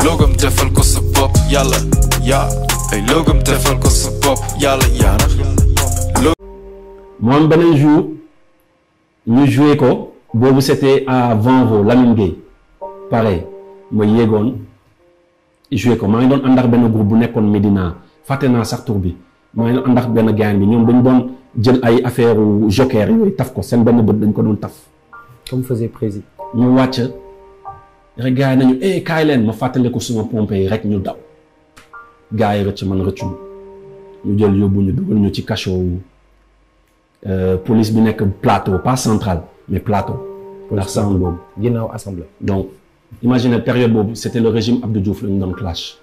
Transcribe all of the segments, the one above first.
logam defal ko sa bopp yàlla yaa ay logam defal ko sa bopp yàlla yaa moom beneen jour ñu joué ko boobu c'était à Vanvo Lamine Gueye pareil ma yéegoon joué ko maa ngi doon ànd ak benn groupe bu nekkoon Médina fàtte naa sax tur bi maa ngi doon ànd ak benn gaañ bi ñoom dañu doon jël ay affaire joker yooyu taf ko seen benn bët dañ ko doon taf. comme faisait président. ñu wàcc rek gars yi nañu kaay leen ma fàttali ko suma pompe yi rek ñu daw gars yi rëcc man rëccu ñu jël yóbbu ñu dugal ñu ci cachot police bi nekk plateau pas central mais plateau. ndax sound boobu. ginnaaw assemblée. donc imaginez période boobu c'était le régime Abdou Diouf la ñu doon clash.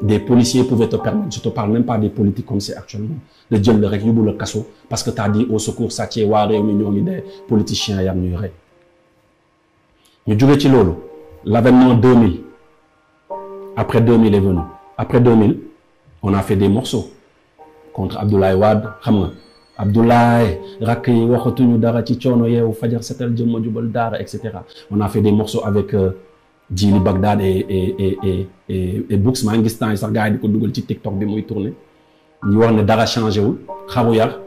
Des policiers pouvaient te permettre, je te parle même pas des politiques comme c'est actuellement, de jël le rek yóbbu le kaso parce que t'as dit au secours sàccee waa réew mi ñoo ngi des politiciens yam ñuy rey ñu jóge ci loolu l'avènement 2000 après 2000 est venu après 2000 on a fait des morceaux contre Abdoulaye Wade xam nga Abdoulaye rakk yi waxatuñu dara ci coono yeewu fajar setal jëmma jubal daara et cetera on a fait des morceaux avec Djily Bagdad et Books maa ngi gis temps yi sax gars yi di ko dugal ci TikTok bi muy tourné ñu wax ne dara changé wul xaru yar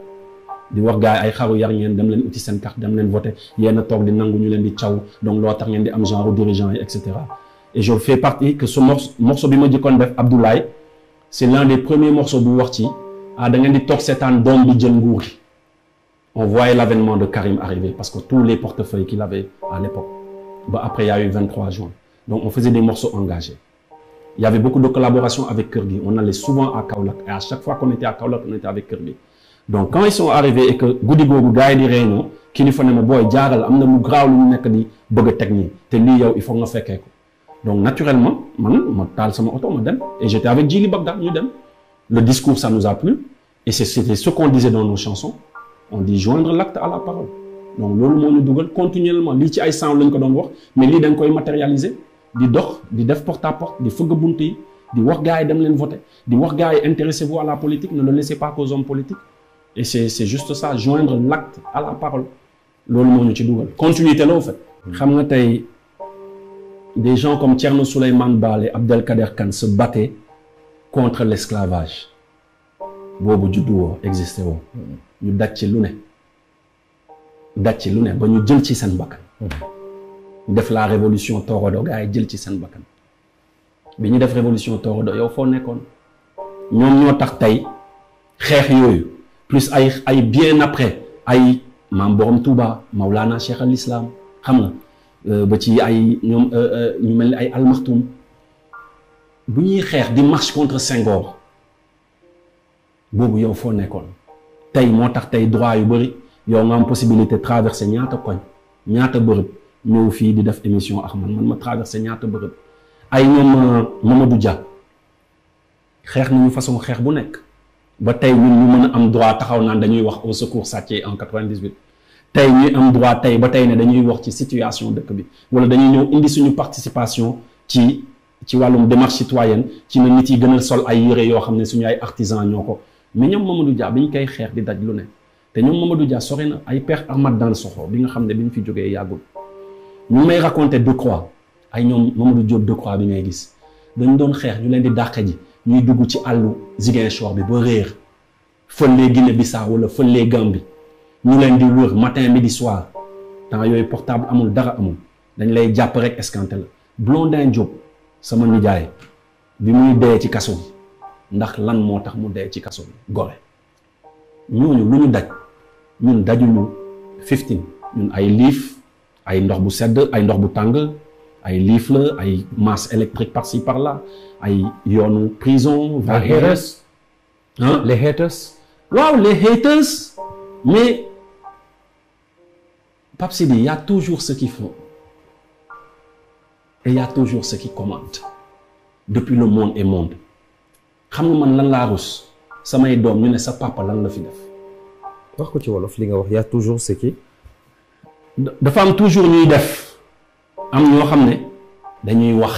di wax gars yi ay xaru yar ngeen dem leen uti seen carte dem leen voté yéen a toog di nangu ñu leen di caw donc loo tax ngeen di am genre dirigeant yi et cetera et je fais partie que ce morceau bi ma jëkkoon def Abdoulaye c'est l'un des premiers morceaux bu wax ci da ngeen di toog seetaan doom bi jël nguur gi on voyait l'avènement de Karim arriver parce que tous les portefeuilles qu'il avait à l'époque ba après il y a eu 23 juin. Donc, on faisait des morceaux engagés. Il y avait beaucoup de collaborations avec Kirby. On allait souvent à Kaolack. Et à chaque fois qu'on était à Kaolack, on était avec Kirby. Donc, quand ils sont arrivés et que Goudi Gogu, gars di réunion, qui nous font boy, diaral, amna mu graw lu nek di bëgg technique. Té li yow il faut nga féké ko. Donc, naturellement, man ma tal sama auto ma dem et j'étais avec Djily Bagdad ñu dem. Le discours ça nous a plu et c'était ce qu'on disait dans nos chansons. On dit joindre l'acte à la parole. Donc, lolu mo ñu duggal continuellement li ci ay sound lañ ko doon wax, mais li dañ koy matérialiser. di dox di def porte à porte di fëgg bunt yi di wax gars yi dem leen voter di wax gars yi intéressez-vous à la politique ne le laissez pas qu'aux hommes politiques et c'est juste ça joindre l'acte à la parole loolu moo ñu ci dugal continuité la au fait. xam nga tey des gens comme Thierno Souleymane Baal et Abdelkader Kane se battaient contre l'esclavage boobu juddu woo existé woo ñu daj ci lu ne ba ñu jël ci seen bakkan def la révolution Torodo gars yi jël ci seen bakkan bi ñu def révolution Torodo yow foo nekkoon ñoom ñoo tax tey xeex yooyu plus ay bien après ay maam Borom Touba Maulana Cheikh al Islam xam nga ba ci ay ñoom ñu mel ni ay Al Maktoum bu ñuy xeex di marche contre Senghor boobu yow foo nekkoon tey moo tax tey droit yu bëri yow nga am possibilité traverser ñaata koñ ñaata bërëb ñëw fii di def émission ak man ma traversé ñaata bërëb ay ñoom Mamadou Dia xeex nañu façon xeex bu nekk ba tey ñun ñu mën a am droit taxaw naan dañuy wax au secours sàccee en 98 tey ñuy am droit tey ba tey ne dañuy wax ci situation dëkk bi wala dañuy ñëw indi suñu participation ci wàllum démarche citoyenne ci na nit yi gën a sol ay yére yoo xam ne suñu ay artisans ñoo ko mais ñoom Mamadou Dia bi ñu koy xeex di daj lu ne te ñoom Mamadou Dia sori na ay Père Ahmad Dan Sokho bi nga xam ne bi ñu fi jógee yàggul ñu may raconter Decroix ay ñoom Mamadou Diop Decroix bi ngay gis dañu doon xeex ñu leen di dàq ji ñuy dugg ci àllu Ziguinchor bi ba réer fële Guinée Bissau wala fële Gambie ñu leen di wër matin midi soir temps yooyu portable amul dara amul dañ lay jàpp rek escanté la Blondin Diop sama nijaay bi muy dee ci kaso bi ndax lan moo tax mu dee ci kaso bi gore ñooñu lu ñu daj ñun dajuñu 15 ñun ay liif ay ndox bu sedd ay ndox bu tàng ay liif la ay masse électrique par-ci par-là ay yoonu prison. les haters. Hein? Les haters. waaw les haters mais Pape Sidi il y a toujours ceux qui font et il y a toujours ceux qui commentent depuis le monde et monde xam nga man lan laa rus samay doom ñu ne sa papa lan la fi def. wax ko ci wolof li nga wax y a toujours ceux qui. dafa am toujours ñuy def am ñoo xam ne dañuy wax.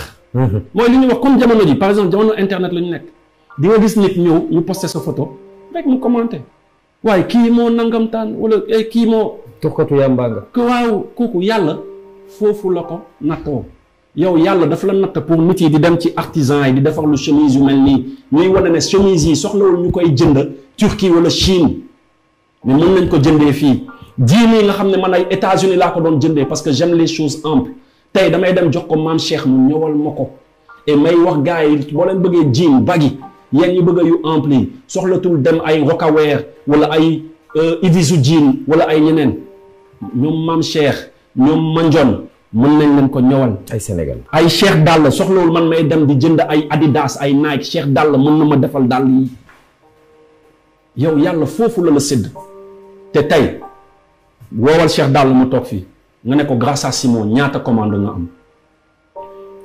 mooy li ñuy wax comme jamono ji par exemple jamono internet la ñu nekk di nga gis nit ñëw ñu posté sa photo rek mu commenté waaye kii moo nangamtaan wala kii moo. tuxkatu yàmbaa nga. waaw kooku yàlla foofu la ko nattoo yow yàlla dafa la natt pour nit yi di dem ci artisan yi di defar lu chemise yu mel nii ñuy wane ne chemise yi soxlawul ñu koy jënd Turquie wala Chine mais mën nañ ko jëndee fii diine yi nga xam ne man ay États-Unis laa ko doon jëndee parce que j'aime les choses amples tey damay dem jox ko maam Cheikh mu ñëwal ma ko et may wax gars yi boo leen bëggee jean baggy yéen ñi bëgg yu ample yi soxlatul dem ay Rocawear wala ay Ivisu jean wala ay ñeneen ñoom maam Cheikh ñoom Mandione mën nañ leen ko ñëwal. ay Sénégal ay Cheikh Dall soxlawul man may dem di jënd ay Adidas ay Nike Cheikh Dall mën na ma defal dàll yi yow yàlla foofu la sédd te tey woowal Cheikh Dall mu toog fii nga ne ko grâce à Simon ñaata commande nga am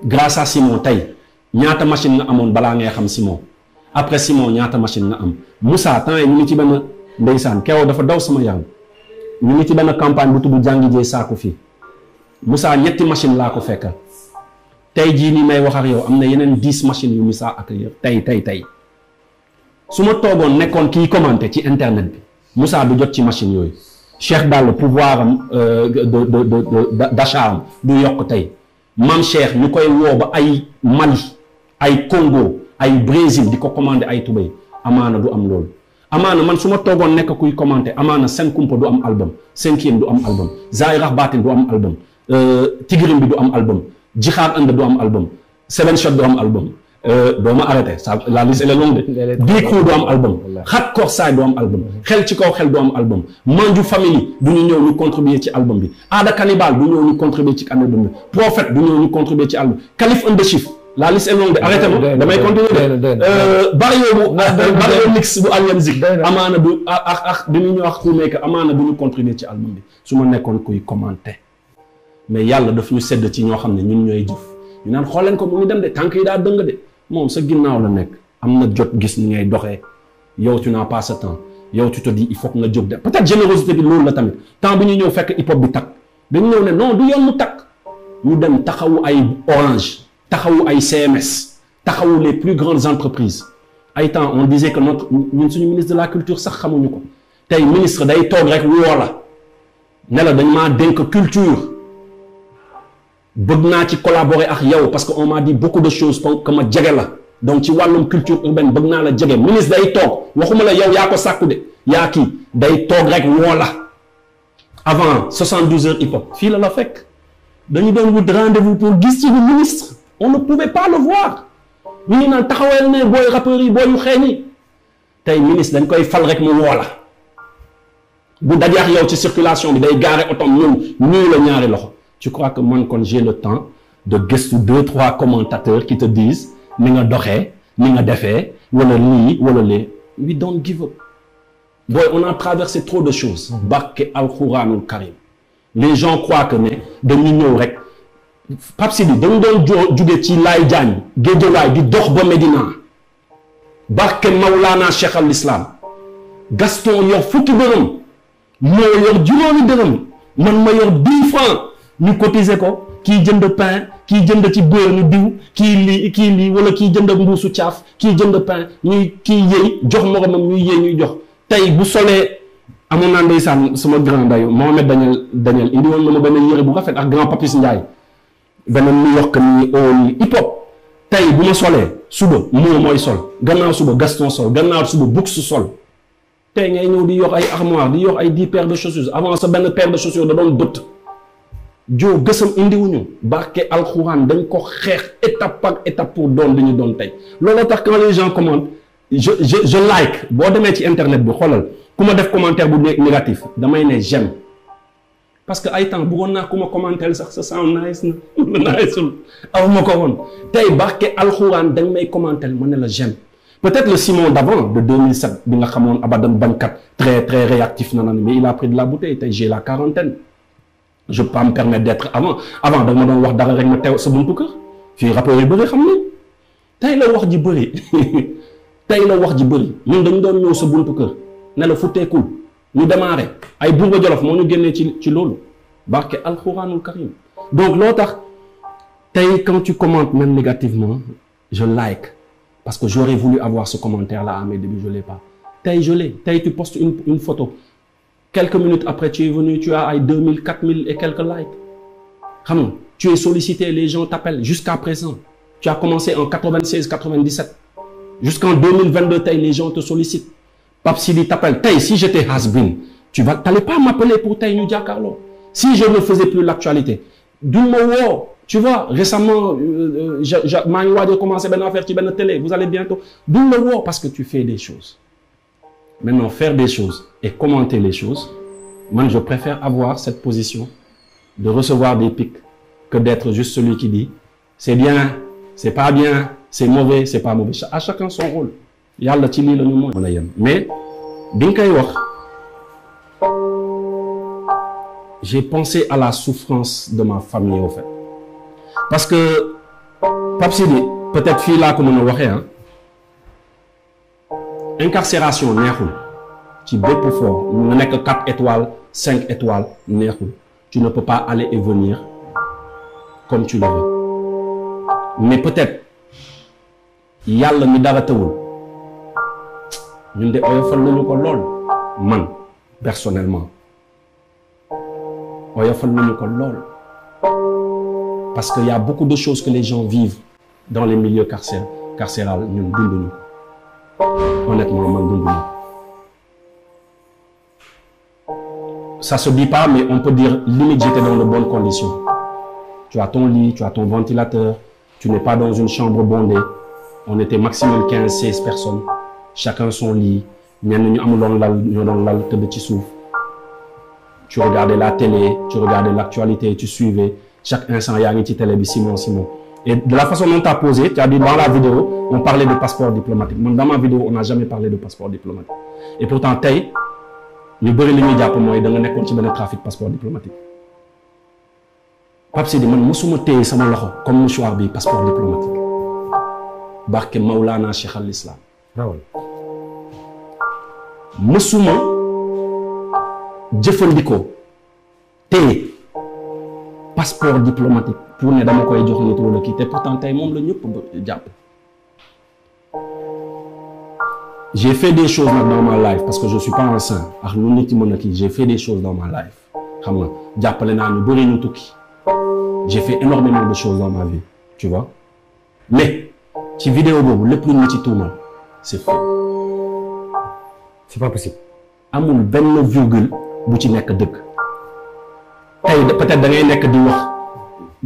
grâce à Simon tey ñaata machine nga amoon balaa ngay xam Simon après Simon ñaata machine nga am Moussa temps yi ñu ngi ci benn ndeysaan keroog dafa daw sama yaram ñu ngi ci benn campagne bu tudd jàngi jee saako fii Moussa ñetti machine laa ko fekkal tey jii nii may wax ak yow am na yeneen 10 machines yu Moussa accueillir tey su ma toogoon nekkoon kii commenté ci internet bi Moussa du jot ci machine yooyu Cheikh Dall pouvoir am d'achat am du yokk tey Mame Cheikh ñu koy woo ba ay Mali ay Congo ay Brésil di ko commandé ay tubéy amaana du am loolu amaana man su ma toogoon nekk kuy commenté amaana Sen Kumpa du am album Cinquième du am album Zahirah Batin du am album Tigrim bi du am album Jixaar Inde du am album Seven Shot du am album doo ma arrêté ça la liste elle est longue de bii crew du am album Xat Korsaay du am album xel ci kaw xel du am album Manju Family du ñu ñëw ñu contribuer ci album bi Aada Cannibal du ñëw ñu contribuer ci album bi Prophète du ñëw ñu contribuer ci album Khalif and the Chief la liste est longue de arrêté ma damay continuer de Barrio Mix bu Alien Zik amaana du bi ñu wax ku nekk amaana du ñu contribuer ci album bi su ma nekkoon kuy commenter mais yàlla daf ñu sedd ci ñoo xam ne ñun ñooy jëf ñu naan xool leen ko mu ngi dem de tànk yi daa dëng de moom sa ginnaaw la nekk am na jot gis ni ngay doxee yow tu n'as pas ce temps yow tu te dis il faut que nga jóg de peut-être générosité bi loolu la tamit temps bi ñu ñëw fekk hip hop bi takk dañu ñëw ne non du yoon mu takk ñu dem taxawu ay Orange taxawu ay CMS taxawu les plus grandes entreprises ay temps on disait que ñun suñu ministre de la culture sax xamuñu ko tey ministre day toog rek woo la ne la dañ maa dénk culture bëgg naa ci collaborer ak yow parce que on m'a dit beaucoup de choses que ma jege la donc ci wàllum culture urbaine bëgg naa la jege ministre day toog waxuma la yow yaa ko sàkku de yaa kii day toog rek woo la avant 72 heures hip hop fii la fekk dañu doon wut rendez-vous pour gis ci le ministre on ne pouvait pas le voir ñu ngi naan taxawal ne booy rappeurs yi booy yu xeeñ yi tey ministre dañ koy fal rek mu woo la bu dajeex yow ci circulation bi day gaare otom ñëw ñuy la ñaari loxo. Tu crois que moi, quand j'ai le temps de gëstu 2-3 commentateurs qui te disent ni nga doxee ni nga defee wala lii wala lee we don't give up. Boy, on a traversé trop de choses. Barke Al-Quranul Karim. Les gens croient que ne dañu ñëw rek Pape Sidi dañu doon jóge ci Laye Diagne Guédiawaye di dox ba Médina barke Maulana Cheikh al Islam Gaston yor fukki dërëm moo yor juróomi dërëm man ma yor 10 francs ñu cotiser ko kii jënd pain kii jënd ci beurre ñu diw kii lii wala kii jënd mbuusu caaf kii jënd pain ñuy kii yëy jox moromam ñuy yëy ñuy jox tey bu solee amoon naa ndeysaan sama grand dayu Mohamed Daniel indi woon na ma benn yére bu rafet ak grand Papis Ndiaye benn New York nii nii hip hop tey bu ma solee suba mooy sol gannaaw suba Gaston sol gannaaw suba Bux sol tey ngay ñëw di yox ay armoire di yox ay 10 paires de chaussures avant sa benn paire de chaussures da doon bëtt joo gësam indiwuñu barke alxuraan dañ ko xeex étape par étape pour doon li ñu doon tey looloo tax quand les gens commentent je like boo demee ci internet bi xoolal ku ma def commentaire bu négatif damay ne j'aime parce que ay temps bëggoon naa ku ma commenter sax sa sound nice na niceul aw ma ko woon tey barke alxuraan dañ may commenter ma ne la j'aime peut-être le Simon d'avant de 2007 bi nga xamoon abadan bankat très très réactif nanan mais il a pris de la bouteille tey j'ai la quarantaine je peux pas me permettre d'être avant da ma doon wax dara rek ma teew sa buntu kër fii rapport yu bëri xam ni tey la wax ji bëri tey la wax ji bëri ñun dañu doon ñëw sa buntu kër ne la futteekul ñu démarré ay Bourba Jolof moo ñu génnee ci loolu barke alxuraanul karim donc loo tax tey quand tu commentes même négativement je like parce que j'aurais voulu avoir ce commentaire là à mes débuts je l'ai pas tey je l'ai tey tu postes une photo quelques minutes après tu es venu tu as ay 2000 4000 et quelques likes xam nga Tu es sollicité, les gens t'appellent jusqu'à présent. Tu as commencé en 96, 97. Jusqu'en 2022, les gens te sollicitent. Pape Sidi t'appelle. Si j'étais has-been, tu n'allais pas m'appeler pour Tay Nudia Carlo. Si je ne faisais plus l'actualité. Tu vois, récemment, j'ai commencé à faire une télé. Vous allez bientôt. Parce que tu fais des choses. Maintenant, faire des choses et commenter les choses, moi, je préfère avoir cette position de recevoir des pics que d'être juste celui qui dit c'est bien, c'est pas bien, c'est mauvais, c'est pas mauvais. À chacun son rôle. Yalla ci li lañu mëna yam. Mais bi nga koy wax, j'ai pensé à la souffrance de ma famille au fait. Parce que Pape Sidi, peut-être fii laa ko mën a waxee hein. Incarcération neexul ci bépp fort nga nekk 4 étoiles 5 étoiles neexul. Tu ne peux pas aller et venir comme tu le veux. Mais peut-être yàlla mi dara tawul ñun de oyofal nañu ko lool man personnellement oyofal nañu ko lool parce qu'il y a beaucoup de choses que les gens vivent dans les milieux carcéraux ñun dunduñu honnêtement man dunduñu. Ça se dit pas, mais on peut dire limite j'étais dans de bonnes conditions. Tu as ton lit, tu as ton ventilateur, tu n'es pas dans une chambre bondée. On était maximum 15-16 personnes. Chacun son lit. Tu regardais la télé, tu regardais l'actualité, tu suivais. Chaque instant, il y a une petite télé, Simon. Et de la façon dont tu as posé, tu as dit dans la vidéo, on parlait de passeport diplomatique. Dans ma vidéo, on n'a jamais parlé de passeport diplomatique. Et pourtant, Tay, ñu bëri li ñuy jàpp mooy da nga nekkoon ci benn trafic passeport diplomatique. Pape Sidi man mosuma téye sama loxo comme mouchoir bi passeport diplomatique. Barke Maulana Cheikh al Islam. Mosuma jëfandikoo téye passeport diplomatique pour ne dama koy jox nit wala kii te pourtant tey moom la ñëpp jàpp. J'ai fait des choses dans ma life parce que je suis pas un saint. J'ai fait des choses dans ma life. J'ai fait énormément de choses dans ma vie. Tu vois? Mais, ci vidéo, le plus petit tout mal, c'est faux. C'est pas possible. Amul benn virgule bu ci nekk dëgg. Tey peut-être da ngay nekk di wax.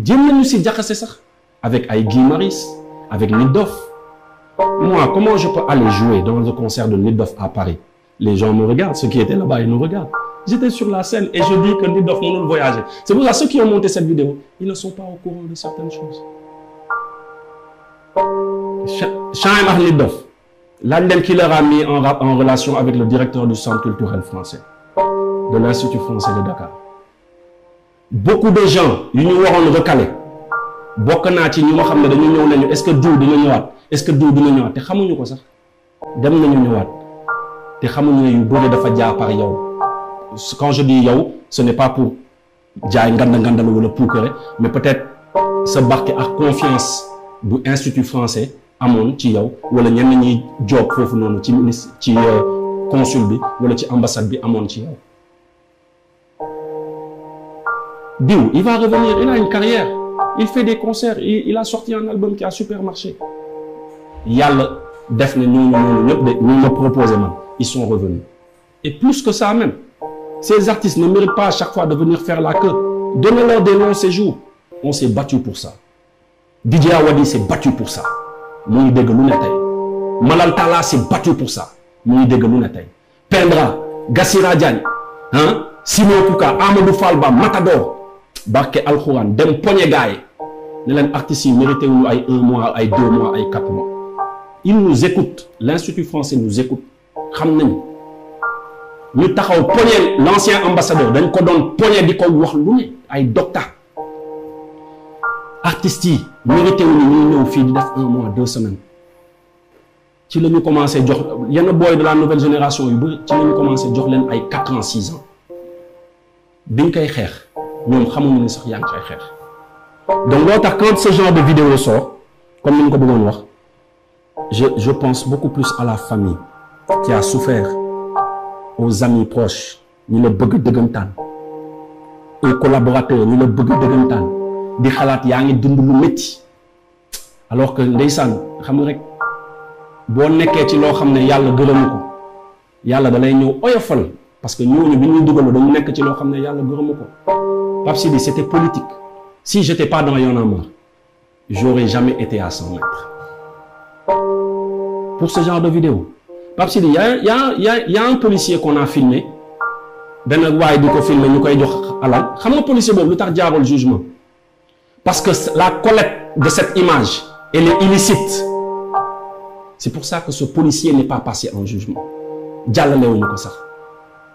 Jéem nañu si jaxase sax avec ay Guy Marius, avec Nit Doff. Moi, comment je peux aller jouer dans le concert de Nit Doff à Paris? Les gens me regardent, ceux qui étaient là-bas, ils nous regardent. J'étais sur la scène et je dis que Nit Doff nous voyager. C'est pour ça ceux qui ont monté cette vidéo, ils ne sont pas au courant de certaines choses. Chaim ak Nit Doff, l'un qui leur a mis en relation avec le directeur du Centre culturel français, de l'Institut français de Dakar. Beaucoup de gens, ils nous ont recalé. Bokk naa ci ñi nga xam ne dañu ñëw nañu est-ce que diw dina ñëwaat est-ce que diw dina ñëwaat te xamuñu ko sax dem nañu ñëwaat te xamuñu ne yu bëri dafa jaar par yow. Quand je dis yow ce n'est pas pour jaay ngandal wala puukare mais peut-être sa barke ak confiance bu Institut français amoon ci yow wala ñenn ñi job foofu noonu ci ministre ci consul bi wala ci ambassade bi amoon ci yow. Diw il va revenir, il a une carrière. Il fait des concerts, il a sorti un album qui a super marché. Yalla def na ñu me proposé man, ils sont revenus. Et plus que ça même, ces artistes ne méritent pas à chaque fois de venir faire la queue. Donnez-leur des longs séjours. On s'est battu pour ça. Didier Awadi s'est battu pour ça. Mouni dégg lu ne tey. Malal Talla s'est battu pour ça. Mouni dégg lu ne tey. Pendra, Gassira Diagne, hein? Simon Kouka, Amadou Falba, Matador. Barke Alxuraan dem poñe gaay ne leen artistes yi mérité wuñu ay 1 mois ay 2 mois ay 4 mois. Ils nous écoutent, l'Institut français nous écoute xam nañu ñu taxaw poñe l'ancien ambassadeur dañ ko doon poñe di ko wax lu ne ay docta artistes yi mérité wuñu ñu ñëw fii di def 1 mois 2 semaines ci la ñu commencé jox yenn boy de la nouvelle génération yu bëri ci la ñu commencé jox leen ay 4 ans 6 ans biñ koy xeex. ñoom xamuñu ne sax yaa ngi koy xeex donc loo tax quand ce genre de vidéo sort comme ni ñu ko bëggoon wax je pense beaucoup plus à la famille qui a souffert aux amis proches ñi la bëgg dëggantaan aux collaborateurs ñi la bëgg dëggantaan di xalaat yaa ngi dund lu métti alors que ndeysaan xam nga rek boo nekkee ci loo xam ne yàlla gërëmu ko yàlla da lay ñëw oyofal parce que ñooñu bi ñuy dugaloo dañu nekk ci loo xam ne yàlla gërëmu ko. Pape Sidi c'était politique si j'étais pas dans Y'en a marre j'aurais jamais été à 100 mètres pour ce genre de vidéo. Pape Sidi y a un policier qu'on a filmé benn waay di ko filmé ñu koy jox alal xam nga policier boobu lu tax jaarul jugement parce que la collecte de cette image elle est illicite. C'est pour ça que ce policier n'est pas passé en jugement jàllalewuñu ko sax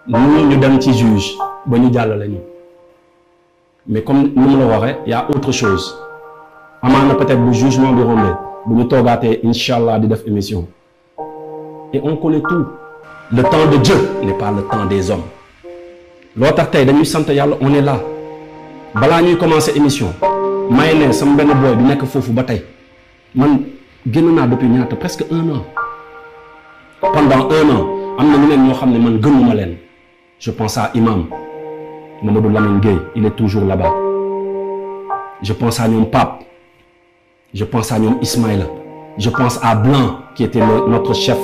ñu dem ci juge ba ñu jàllale ñu mais comme ni mu la waxee y a autre chose amaana peut-être bu jugement bi rombé bu ñu toogaatee incha allah di def émission et on connaît tout. Le temps de Dieu n'est pas le temps des hommes loo tax tey dañuy sant yàlla on est là balaa ñuy commencer émission may ne sama benn boy bi nekk foofu ba tey man génn naa depuis ñaata presque 1 an pendant 1 an am na ñeneen ñoo xam ne man gënuma leen je pense à Imam Mamadou Lamine Gueye il est toujours là-bas je pense à ñoom Pape je pense à ñoom Ismaïla je pense à Blanc qui était notre chef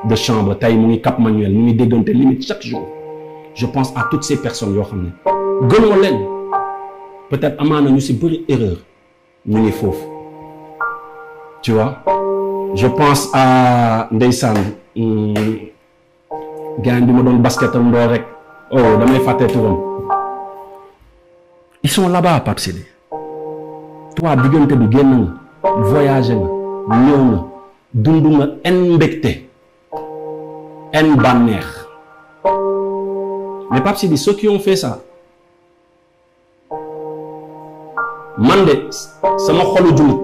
de chambre tey mu ngi Cap Manuel mu ngi déggante limite chaque jour je pense à toutes ces personnes yoo xam ne gënuma leen peut-être amaana ñu si bëri erreur ñu ngi foofu tu vois je pense à ndeysaan gars bi ma doon basketal ndoo rek oh damay fàtte turam ils sont là-bas Pape Sidi toi diggante bi génn nga voyagé nga ñëw nga dund nga en mbégte en bànneex mais Pape Sidi ceux qui ont fait ça man de sama xolu jullit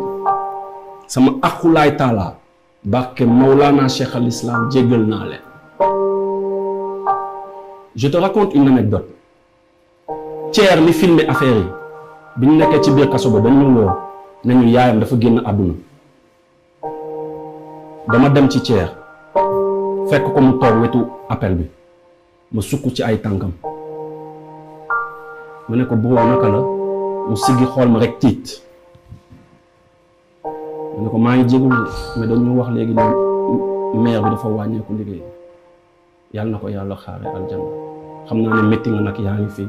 sama aqulaay taala barke Maulana Cheikh al Islam jéggal naa leen. Je te raconte une anecdote Thier mi filmé affaire yi bi ñu nekkee ci biir kaso ba dañu woo nañu yaayam dafa génn àdduna dama dem ci Thier fekk ko mu toog wetu appel bi ma sukk ci ay tànkam ma ne ko boo naka la mu siggi xool ma rek tiit ma ne ko maa ngi jégul mais dañu wax léegi ne maire bi dafa wàññeeku liggéey yàlla na ko yàlla xaare aljanna xam naa ne métti nga nag yaa ngi fii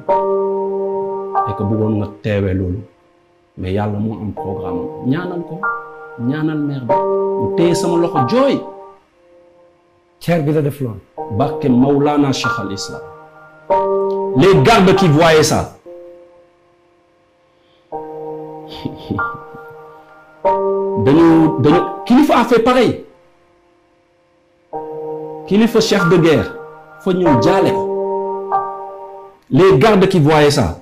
et que bëggoon nga teewee loolu mais yàlla moo am programme ñaanal ko ñaanal maire bi mu téye sama loxo jooy Thier bi la def loolu barke Maulana Cheikh al Islam les gardes qui voyaient ça dañu Kilifeu a fait pareil Kilifeu chef de guerre fa ñëw jaale ko les gardes qui voyaient ça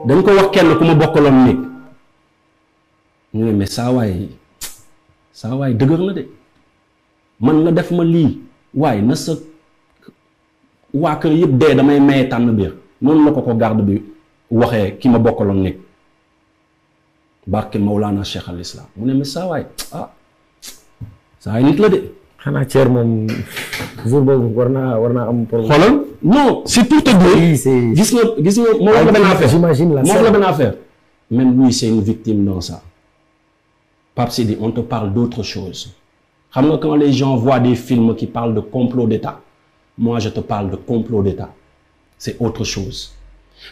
dañ ko wax kenn ku ma bokkaloon néeg ñu ne mais saa waay dëgër na de man nga def ma lii waaye na sa waa kër yëpp dee damay maye tànn biir noonu la ko garde bi waxee ki ma bokkaloon néeg barke Maulana Cheikh al Islam mu ne mais saa waay saa waay nit la de. xanaa Thier moom jour boobu war naa am problème. xoolal non c'est pour te dire. gis nga moo wax la benn affaire. j'imagine la moo wax la benn affaire. même lui c'est une victime dans ça. Pape Sidi on te parle d'autre chose. xam nga quand les gens voient des films qui parlent de complot d'État moi je te parle de complot d'État c'est autre chose.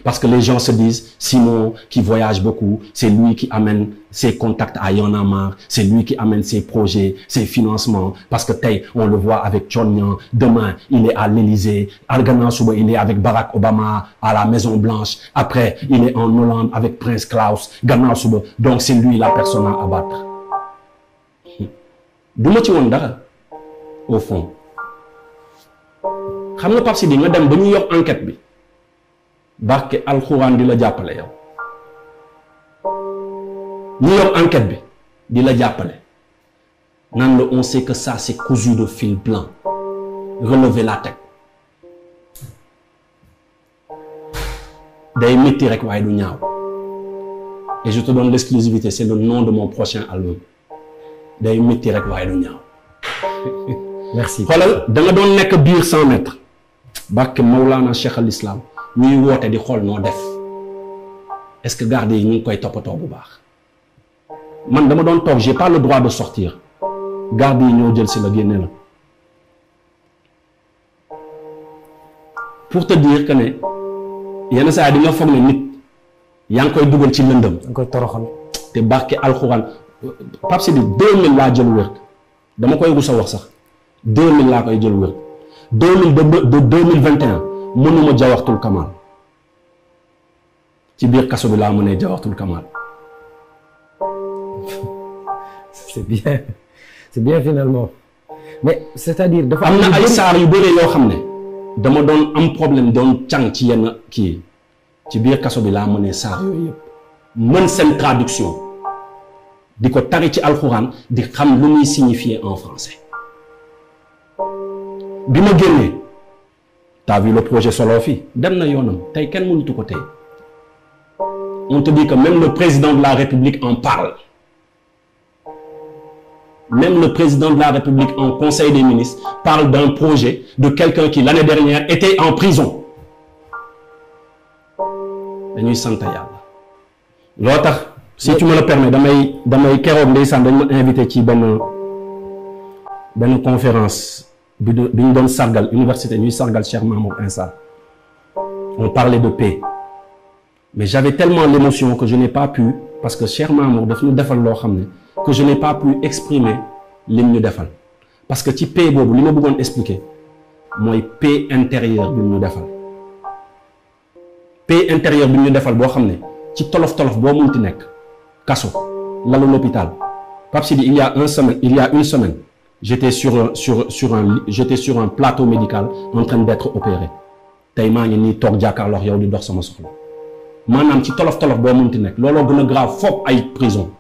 Parce que les gens se disent Simon qui voyage beaucoup c'est lui qui amène ses contacts à Y'en a marre c'est lui qui amène ses projets ses financements parce que tey on le voit avec Thione Niang demain il est à l'Élysée gannaaw suba il est avec Barack Obama à la Maison Blanche après il est en Hollande avec Prince Klaus gannaaw suba donc c'est lui la personne à abattre du ma ci woon dara au fond xam nga Pape Sidi nga dem ba ñu yor enquête bi barke alxuraan di la jàppale yow ñu yor enquête bi di la jàppale nan la on sait que ça c'est cousu de fil blanc relevez la tête day métti rek waaye du ñaaw et je te donne l'exclusivité c'est le nom de mon prochain album day métti rek waaye du ñaaw. merci xoolal da nga doon nekk biir 100 mètres barke Maulana Cheikh al Islam ñuy woote di xool noo def est-ce que garde yi ñu ngi koy toppatoo bu baax man dama doon toog j'ai pas le droit de sortir garde yi ñoo jël si la génne la pour te dire que ne yenn saa yi di nga foog ne nit yaa ngi koy dugal ci lëndëm. nga koy toroxal. te barke alxuraan Pape Sidi 2000 laa jël wér dama koy rus a wax sax 2000 laa koy jël wér 2000 de 2021 mënuma jawaxtul kamal ci biir kaso bi laa mënee jawaxtul kamal. c'est bien finalement mais c'est-à-dire dafa am na ay saar yu bëre yoo xam ne dama doon am problème doon càng ci yenn kii ci biir kaso bi laa mënee saar yooyu yëpp mën seen traduction di ko tari ci alxuraan di xam lu muy signifier en français bi ma génnee t'as vu le projet solo fii dem na yoonam tey kenn mënutu ko tey on te dit que même le président de la République en parle même le président de la République en conseil des ministres parle d'un projet de quelqu'un qui l'année dernière était en prison dañuy sant yàlla loo tax si tu me le permets damay keroog ndeysaan dañ ma invité ci benn conférence bi ñu doon sargal université ñuy sargal Cheikh Mamour Insa on parlait de paix mais j'avais tellement l'émotion que je n'ai pas pu parce que Cheikh Mamour daf ñu defal loo xam ne que je n'ai pas pu exprimer lim ñu defal parce que ci paix boobu li ma bëggoon expliquer mooy paix intérieure bi ñu defal paix intérieure bi ñu defal boo xam ne ci tolof-tolof boo munti nekk kaso lalu l'hôpital Pape Sidi il y a une semaine j'étais sur un plateau médical en train d'être opéré tey maa ngi nii toog jàkkaarloo yow di dox sama soxla maanaam ci tolof-tolof boo munti nekk looloo gën a grave foog ay prison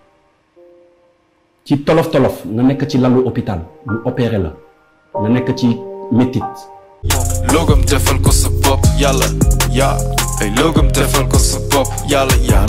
ci tolof-tolof nga nekk ci lalu hôpital ñu opéré la nga nekk ci métit logam defal ko sa bopp yàlla yaa ay logam defal ko sa bopp yàlla yaa